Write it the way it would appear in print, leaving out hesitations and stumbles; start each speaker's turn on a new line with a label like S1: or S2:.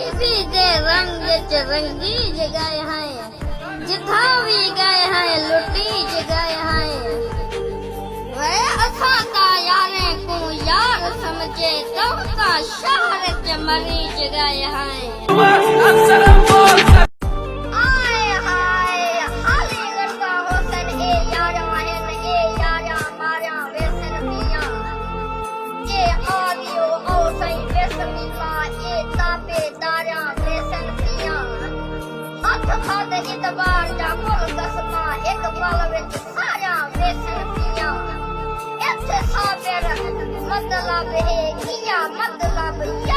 S1: बीबी दे रंग च रंगी जगाए हैं जिथा भी गए हैं लुटी जगाए हैं वे असा का यारे को यार समझे तो का शहर च मरी जगाए हैं आए हाय हाली लड़का होसन ए यारा है ए यारा मारा वेसन पिया ए आदियो ओ सही वेसन पिया ए तापे तारा वेसन पिया हथ हथ इतबार जा कोल कसमा एक पल विच सारा वेसन पिया इत्थे साबेर मतलब है किया मतलब या